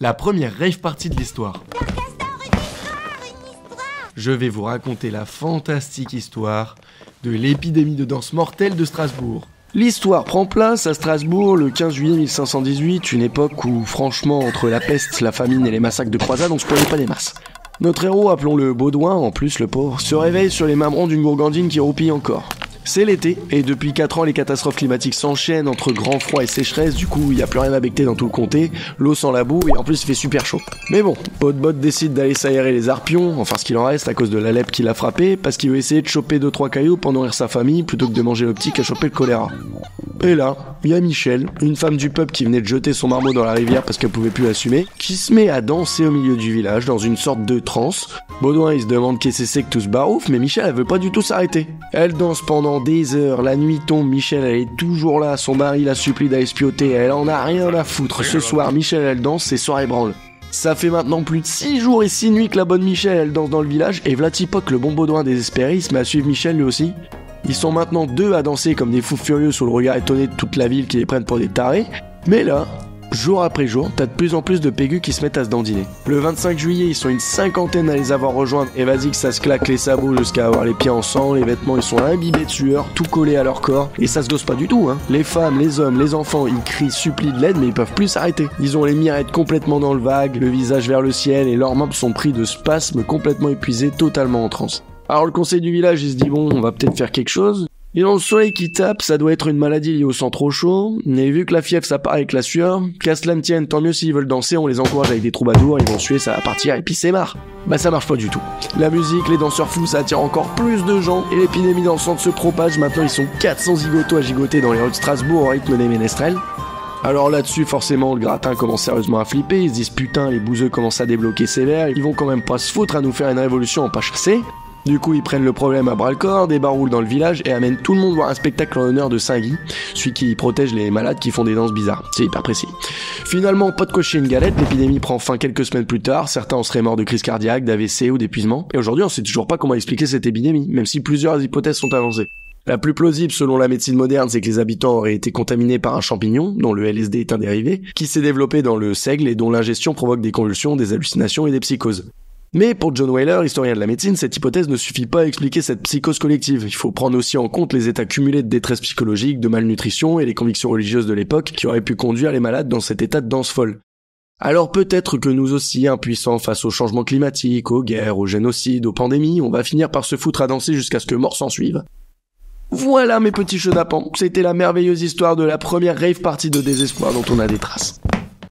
La première rave party de l'histoire. Je vais vous raconter la fantastique histoire de l'épidémie de danse mortelle de Strasbourg. L'histoire prend place à Strasbourg le 15 juillet 1518, une époque où, franchement, entre la peste, la famine et les massacres de croisade, on se prenait pas des masses. Notre héros, appelons-le Baudouin, en plus le pauvre, se réveille sur les mamerons d'une gourgandine qui roupille encore. C'est l'été, et depuis 4 ans, les catastrophes climatiques s'enchaînent entre grand froid et sécheresse, du coup, il n'y a plus rien à becter dans tout le comté, l'eau sent la boue, et en plus, il fait super chaud. Mais bon, Bot décide d'aller s'aérer les arpions, enfin ce qu'il en reste à cause de la lèpre qui l'a frappé, parce qu'il veut essayer de choper 2-3 cailloux pour nourrir sa famille, plutôt que de manger le petit qui a chopé le choléra. Et là, il y a Michel, une femme du peuple qui venait de jeter son marmot dans la rivière parce qu'elle pouvait plus l'assumer, qui se met à danser au milieu du village dans une sorte de transe. Baudouin il se demande qu'est-ce que c'est que tout ce barouf, mais Michel elle veut pas du tout s'arrêter. Elle danse pendant des heures, la nuit tombe, Michel elle est toujours là, son mari la supplie d'aller se pioter, elle en a rien à foutre. Ce soir, Michel elle danse, c'est soirée branle. Ça fait maintenant plus de 6 jours et 6 nuits que la bonne Michel elle danse dans le village, et Vlatipoc, le bon Baudouin désespéré, il se met à suivre Michel lui aussi. Ils sont maintenant 2 à danser comme des fous furieux sous le regard étonné de toute la ville qui les prennent pour des tarés. Mais là, jour après jour, t'as de plus en plus de pégus qui se mettent à se dandiner. Le 25 juillet, ils sont une 50aine à les avoir rejoints. Et vas-y que ça se claque les sabots jusqu'à avoir les pieds en sang, les vêtements ils sont imbibés de sueur, tout collé à leur corps. Et ça se dose pas du tout, hein. Les femmes, les hommes, les enfants, ils crient, supplient de l'aide, mais ils peuvent plus s'arrêter. Ils ont les mirettes complètement dans le vague, le visage vers le ciel, et leurs membres sont pris de spasmes, complètement épuisés, totalement en transe. Alors le conseil du village, il se dit bon, on va peut-être faire quelque chose. Et dans le soleil qui tape, ça doit être une maladie liée au sang trop chaud. Et vu que la fièvre ça part avec la sueur, qu'à cela ne tienne, tant mieux s'ils veulent danser, on les encourage avec des troubadours, ils vont suer, ça va partir, et puis c'est marre. Bah ça marche pas du tout. La musique, les danseurs fous, ça attire encore plus de gens, et l'épidémie dansante se propage, maintenant ils sont 400 zigotos à gigoter dans les rues de Strasbourg au rythme des ménestrels. Alors là-dessus, forcément, le gratin commence sérieusement à flipper, ils se disent putain, les bouseux commencent à débloquer sévère, ils vont quand même pas se foutre à nous faire une révolution en pas chassé. Du coup, ils prennent le problème à bras-le-corps, débarroulent dans le village et amènent tout le monde voir un spectacle en l'honneur de Saint-Guy, celui qui protège les malades qui font des danses bizarres. C'est hyper précis. Finalement, pas de cocher une galette, l'épidémie prend fin quelques semaines plus tard, certains en seraient morts de crise cardiaque, d'AVC ou d'épuisement, et aujourd'hui on sait toujours pas comment expliquer cette épidémie, même si plusieurs hypothèses sont avancées. La plus plausible selon la médecine moderne, c'est que les habitants auraient été contaminés par un champignon, dont le LSD est un dérivé, qui s'est développé dans le seigle et dont l'ingestion provoque des convulsions, des hallucinations et des psychoses. Mais pour John Wheeler, historien de la médecine, cette hypothèse ne suffit pas à expliquer cette psychose collective. Il faut prendre aussi en compte les états cumulés de détresse psychologique, de malnutrition et les convictions religieuses de l'époque qui auraient pu conduire les malades dans cet état de danse folle. Alors peut-être que nous aussi, impuissants face au changement climatique, aux guerres, au génocide, aux pandémies, on va finir par se foutre à danser jusqu'à ce que mort s'en suive. Voilà mes petits chenapans, c'était la merveilleuse histoire de la première rave party de désespoir dont on a des traces.